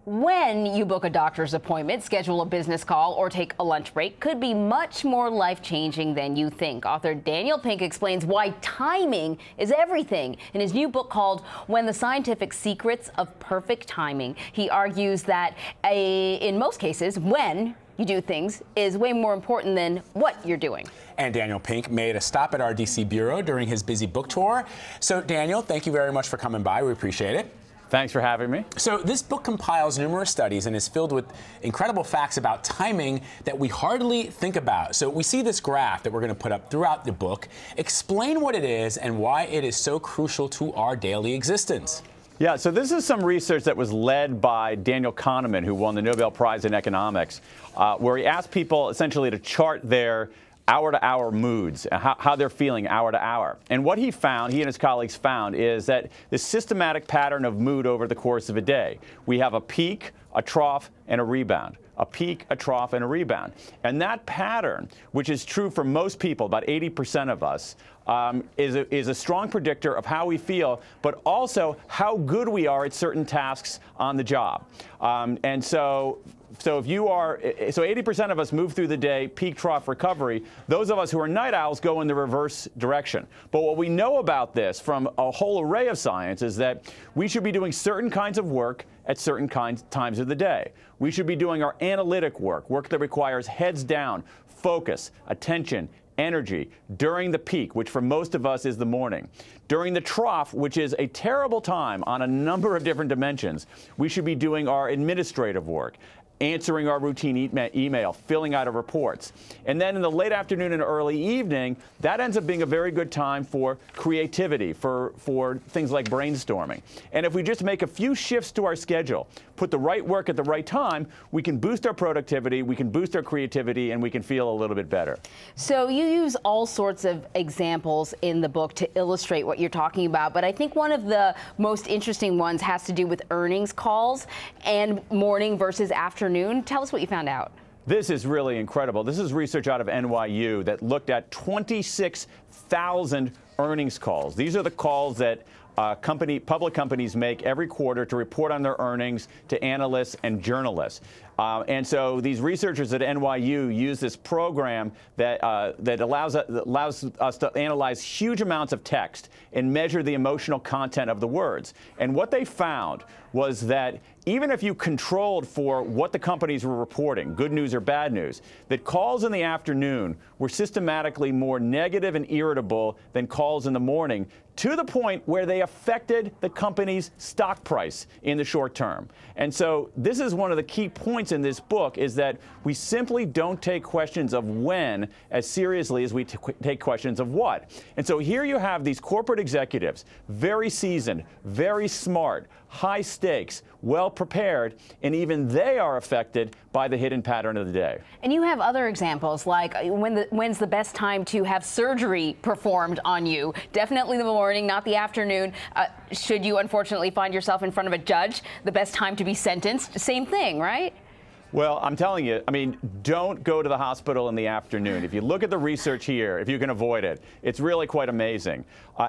When you book a doctor's appointment, schedule a business call, or take a lunch break could be much more life-changing than you think. Author Daniel Pink explains why timing is everything in his new book called When the Scientific Secrets of Perfect Timing. He argues that in most cases, when you do things is way more important than what you're doing. And Daniel Pink made a stop at our DC bureau during his busy book tour. So Daniel, thank you very much for coming by. We appreciate it. Thanks for having me. So this book compiles numerous studies and is filled with incredible facts about timing that we hardly think about. So we see this graph that we're going to put up throughout the book. Explain what it is and why it is so crucial to our daily existence. Yeah, so this is some research that was led by Daniel Kahneman, who won the Nobel Prize in Economics, where he asked people essentially to chart their hour-to-hour moods, how they're feeling hour to hour. And what he found, he and his colleagues found, is that this systematic pattern of mood over the course of a day. We have a peak, a trough, and a rebound. A peak, a trough, and a rebound. And that pattern, which is true for most people, about 80% of us, is a strong predictor of how we feel, but also how good we are at certain tasks on the job. And so if you are, so 80% of us move through the day, peak, trough, recovery. Those of us who are night owls go in the reverse direction. But what we know about this from a whole array of science is that we should be doing certain kinds of work at certain times of the day. We should be doing our analytic work that requires heads down, focus, attention, energy during the peak, which for most of us is the morning. During the trough, which is a terrible time on a number of different dimensions, we should be doing our administrative work, answering our routine email, filling out our reports. And then in the late afternoon and early evening, that ends up being a very good time for creativity, for things like brainstorming. And if we just make a few shifts to our schedule, put the right work at the right time, we can boost our productivity, we can boost our creativity, and we can feel a little bit better. So you use all sorts of examples in the book to illustrate what you're talking about, but I think one of the most interesting ones has to do with earnings calls and morning versus afternoon. Tell us what you found out. This is really incredible. This is research out of NYU that looked at 26,000 earnings calls. These are the calls that public companies make every quarter to report on their earnings to analysts and journalists. And so these researchers at NYU use this program that allows us to analyze huge amounts of text and measure the emotional content of the words. And what they found was that even if you controlled for what the companies were reporting, good news or bad news, that calls in the afternoon were systematically more negative and irritable than calls in the morning, to the point where they affected the company's stock price in the short term. And so this is one of the key points in this book, is that we simply don't take questions of when as seriously as we take questions of what. And so here you have these corporate executives, very seasoned, very smart, high stakes, well prepared, and even they are affected by the hidden pattern of the day. And you have other examples, like when's the best time to have surgery performed on you? Definitely the morning, not the afternoon. Should you unfortunately find yourself in front of a judge, the best time to be sentenced? Same thing, right? Well, I'm telling you, I mean, don't go to the hospital in the afternoon. If you look at the research here, if you can avoid it, it's really quite amazing.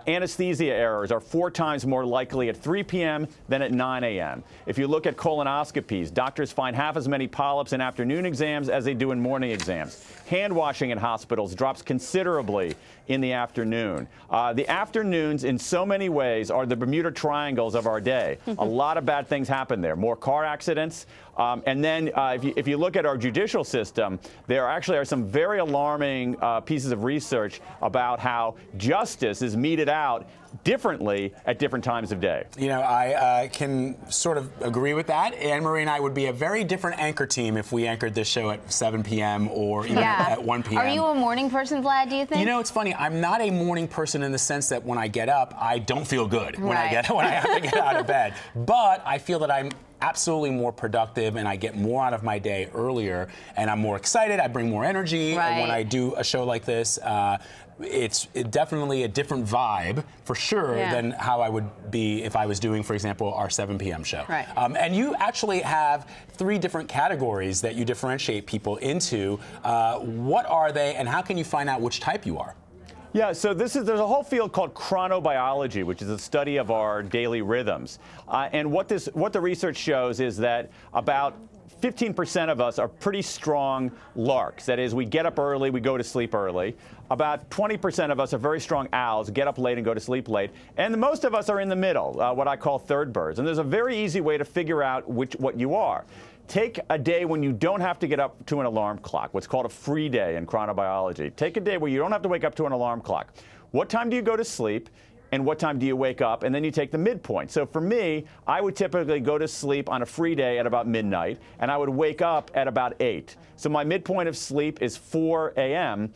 Anesthesia errors are 4 times more likely at 3 p.m. than at 9 a.m. If you look at colonoscopies, doctors find half as many polyps in afternoon exams as they do in morning exams. Hand washing in hospitals drops considerably in the afternoon. The afternoons, in so many ways, are the Bermuda Triangles of our day. A lot of bad things happen there. More car accidents. And then if you look at our judicial system, there actually are some very alarming pieces of research about how justice is meted out differently at different times of day. You know, I can sort of agree with that. Anne-Marie and I would be a very different anchor team if we anchored this show at 7 p.m. or even at 1 p.m. Are you a morning person, Vlad, do you think? You know, it's funny. I'm not a morning person in the sense that when I get up, I don't feel good when I have to get out of bed. But I feel that I'm absolutely more productive and I get more out of my day earlier and I'm more excited. I bring more energy. And when I do a show like this, it's definitely a different vibe, for sure, than how I would be if I was doing, for example, our 7 p.m. show. Right. And you actually have 3 different categories that you differentiate people into. What are they, and how can you find out which type you are? Yeah, so there's a whole field called chronobiology, which is a study of our daily rhythms. And what the research shows is that about 15% of us are pretty strong larks. That is, we get up early, we go to sleep early. About 20% of us are very strong owls, get up late and go to sleep late. And most of us are in the middle, what I call third birds. And there's a very easy way to figure out what you are. Take a day when you don't have to get up to an alarm clock, what's called a free day in chronobiology. Take a day where you don't have to wake up to an alarm clock. What time do you go to sleep? And what time do you wake up? And then you take the midpoint. So for me, I would typically go to sleep on a free day at about midnight, and I would wake up at about 8. So my midpoint of sleep is 4 a.m.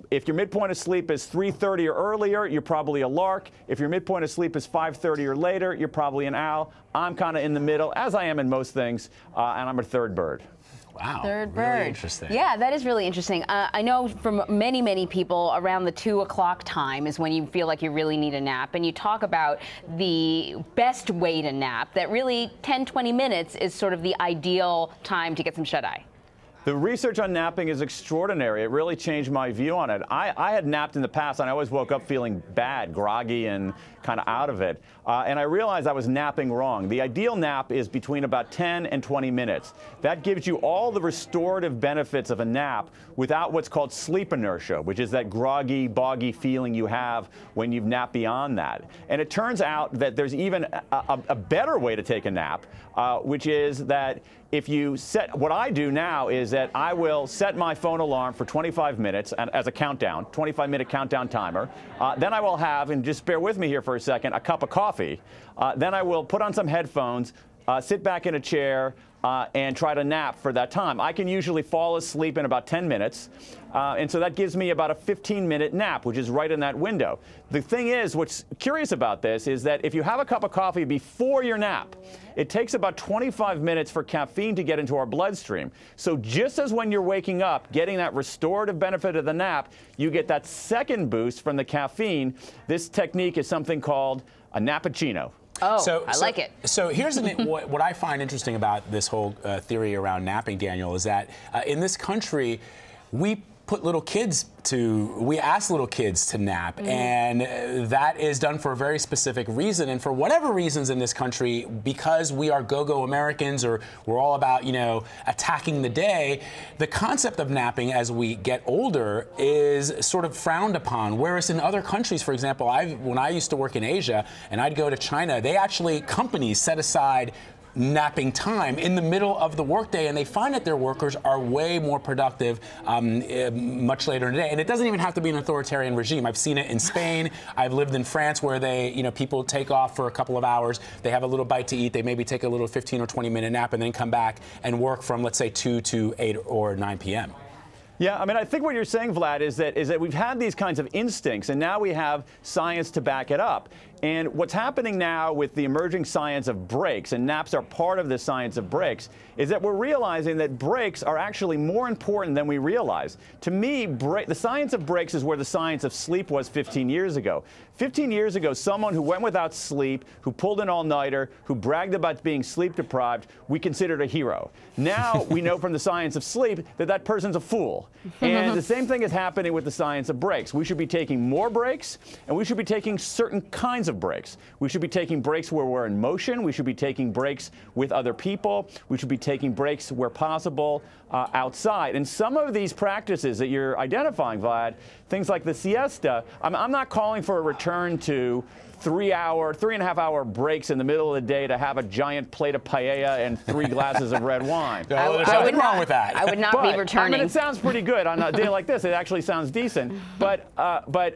If your midpoint of sleep is 3:30 or earlier, you're probably a lark. If your midpoint of sleep is 5:30 or later, you're probably an owl. I'm kind of in the middle, as I am in most things, and I'm a third bird. Wow. Third bird. Really interesting. Yeah, that is really interesting. I know from many, many people around the 2 o'clock time is when you feel like you really need a nap. And you talk about the best way to nap, that really 10, 20 minutes is sort of the ideal time to get some shut-eye. The research on napping is extraordinary. It really changed my view on it. I had napped in the past, and I always woke up feeling bad, groggy, and kind of out of it. And I realized I was napping wrong. The ideal nap is between about 10 and 20 minutes. That gives you all the restorative benefits of a nap without what's called sleep inertia, which is that groggy, boggy feeling you have when you've napped beyond that. And it turns out that there's even a better way to take a nap, which is that if you set, what I do now is that I will set my phone alarm for 25 minutes as a countdown, 25-minute countdown timer. Then I will have, and just bear with me here for a second, a cup of coffee. Then I will put on some headphones, sit back in a chair, and try to nap for that time. I can usually fall asleep in about 10 minutes, and so that gives me about a 15-minute nap, which is right in that window. The thing is, what's curious about this is that if you have a cup of coffee before your nap, it takes about 25 minutes for caffeine to get into our bloodstream. So just as when you're waking up, getting that restorative benefit of the nap, you get that second boost from the caffeine. This technique is something called a nappuccino. Oh, I like it. So here's what I find interesting about this whole theory around napping, Daniel, is that in this country, we ask little kids to nap, and that is done for a very specific reason. And for whatever reasons in this country, because we are go-go Americans, or we're all about, you know, attacking the day, the concept of napping as we get older is sort of frowned upon. Whereas in other countries, for example, when I used to work in Asia and I'd go to China, companies set aside napping time in the middle of the workday, and they find that their workers are way more productive much later in the day. And it doesn't even have to be an authoritarian regime. I've seen it in Spain. I've lived in France, where people take off for a couple of hours. They have a little bite to eat. They maybe take a little 15 or 20-minute nap and then come back and work from, let's say, 2 to 8 or 9 p.m. Yeah, I mean, I think what you're saying, Vlad, is that we've had these kinds of instincts, and now we have science to back it up. And what's happening now with the emerging science of breaks, and naps are part of the science of breaks, is that we're realizing that breaks are actually more important than we realize. To me, the science of breaks is where the science of sleep was 15 years ago. 15 years ago, someone who went without sleep, who pulled an all-nighter, who bragged about being sleep-deprived, we considered a hero. Now we know from the science of sleep that that person's a fool. And the same thing is happening with the science of breaks. We should be taking more breaks, and we should be taking certain kinds of breaks. We should be taking breaks where we're in motion. We should be taking breaks with other people. We should be taking breaks where possible outside. And some of these practices that you're identifying, Vlad, things like the siesta, I'm not calling for a return to 3.5-hour breaks in the middle of the day to have a giant plate of paella and 3 glasses of red wine. There's nothing wrong with that. I would not be returning. I mean, it sounds pretty good on a day like this. It actually sounds decent. But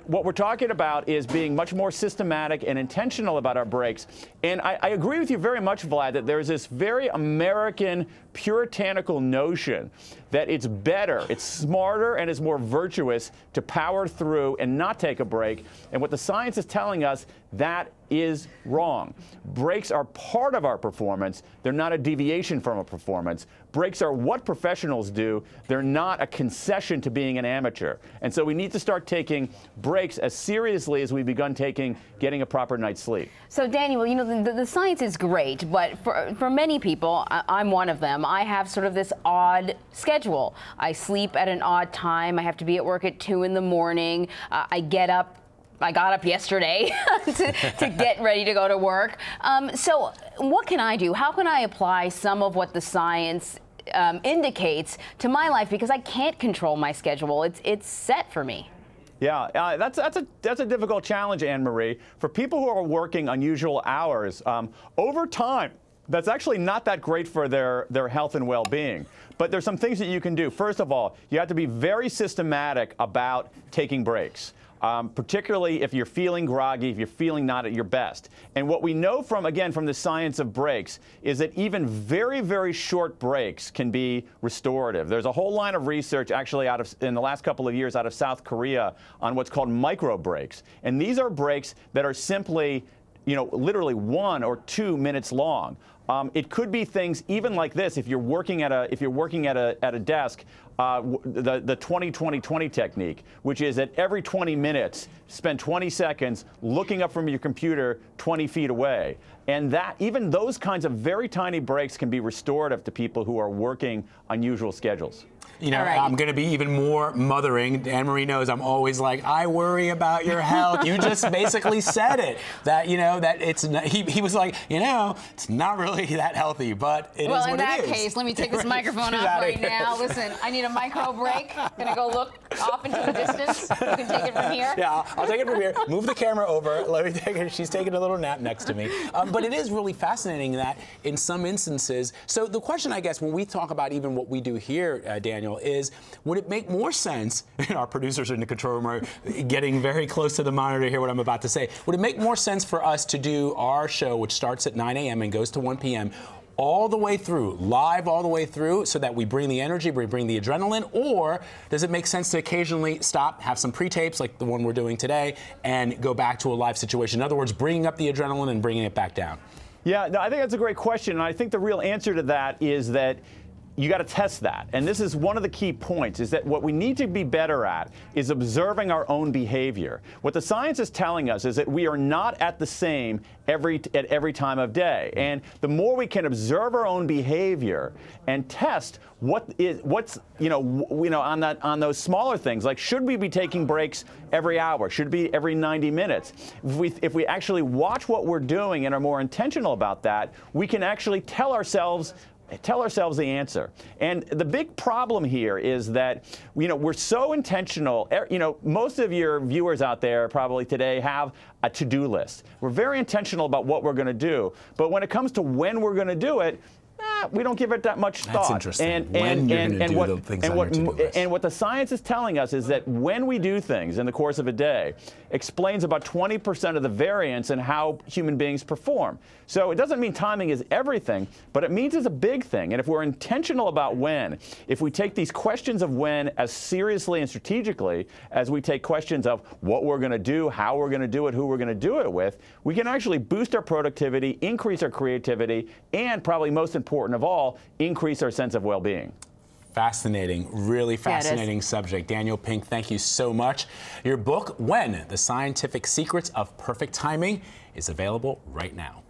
what we're talking about is being much more systematic and intentional about our breaks. And I agree with you very much, Vlad, that there's this very American puritanical notion that it's better, it's smarter, and it's more virtuous to power through and not take a break. And what the science is telling us, That is wrong. Breaks are part of our performance. They're not a deviation from a performance. Breaks are what professionals do. They're not a concession to being an amateur. And so we need to start taking breaks as seriously as we've begun taking getting a proper night's sleep. So Daniel, you know, the science is great, but for many people, I'm one of them, I have sort of this odd schedule. I sleep at an odd time. I have to be at work at 2 in the morning. I got up yesterday to get ready to go to work. So what can I do? How can I apply some of what the science indicates to my life? Because I can't control my schedule. It's set for me. Yeah, that's a difficult challenge, Anne-Marie. For people who are working unusual hours, over time, that's actually not that great for their health and well-being. But there's some things that you can do. First of all, you have to be very systematic about taking breaks. Particularly if you're feeling groggy, if you're feeling not at your best. And what we know from the science of breaks is that even very, very short breaks can be restorative. There's a whole line of research actually in the last couple of years out of South Korea on what's called micro breaks. And these are breaks that are simply, literally 1 or 2 minutes long. It could be things even like this. If you're working at a desk, the 20-20-20 technique, which is that every 20 minutes, spend 20 seconds looking up from your computer 20 feet away. And even those kinds of very tiny breaks can be restorative to people who are working unusual schedules. Right. I'm going to be even more mothering. Anne-Marie knows I'm always like, I worry about your health. You just basically said it. That, that it's not, he was like, it's not really that healthy, but it is what it is. Well, in that case, let me take this microphone off right now. Listen, I need a micro break. I'm going to go look off into the distance. You can take it from here. Yeah, I'll take it from here. Move the camera over. Let me take it. She's taking a little nap next to me. But it is really fascinating that in some instances, so the question, I guess, when we talk about even what we do here, Daniel, is would it make more sense, our producers in the control room are getting very close to the monitor to hear what I'm about to say, would it make more sense for us to do our show, which starts at 9 a.m. and goes to 1 p.m., all the way through, live all the way through, so that we bring the energy, we bring the adrenaline, or does it make sense to occasionally stop, have some pre-tapes like the one we're doing today, and go back to a live situation? In other words, bringing up the adrenaline and bringing it back down. Yeah, no, I think that's a great question, and I think the real answer to that is that you got to test that. And this is one of the key points, is that what we need to be better at is observing our own behavior. What the science is telling us is that we are not at the same at every time of day. And the more we can observe our own behavior and test what's on those smaller things, like should we be taking breaks every hour? Should it be every 90 minutes? If we actually watch what we're doing and are more intentional about that, we can actually tell ourselves the answer. And the big problem here is that, we're so intentional. Most of your viewers out there probably today have a to-do list. We're very intentional about what we're going to do. But when it comes to when we're going to do it, we don't give it that much thought. That's interesting. And what the science is telling us is that when we do things in the course of a day, explains about 20% of the variance in how human beings perform. So it doesn't mean timing is everything, but it means it's a big thing. And if we're intentional about when, if we take these questions of when as seriously and strategically as we take questions of what we're going to do, how we're going to do it, who we're going to do it with, we can actually boost our productivity, increase our creativity, and probably most important of all, increase our sense of well-being. Fascinating, really fascinating subject. Daniel Pink, thank you so much. Your book, When: The Scientific Secrets of Perfect Timing, is available right now.